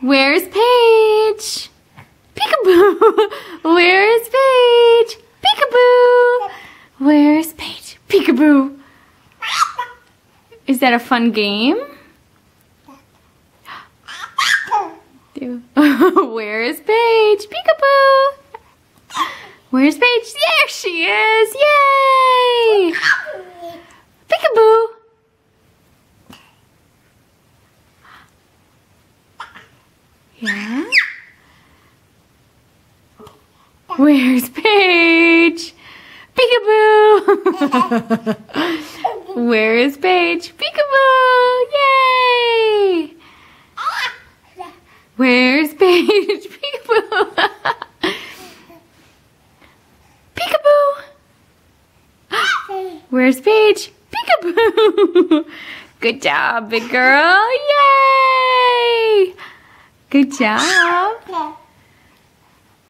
Where's Paige? Peekaboo! Where's Paige? Peekaboo! Where's Paige? Peekaboo! Is that a fun game? Where's Paige? Peekaboo! Where's Paige? There she is! Yay! Peekaboo! Yeah? Where's Paige? Peekaboo! Where is Paige? Peekaboo! Yay! Where's Paige? Peekaboo! Peekaboo! Where's Paige? Peekaboo! Good job, big girl! Yay! Good job!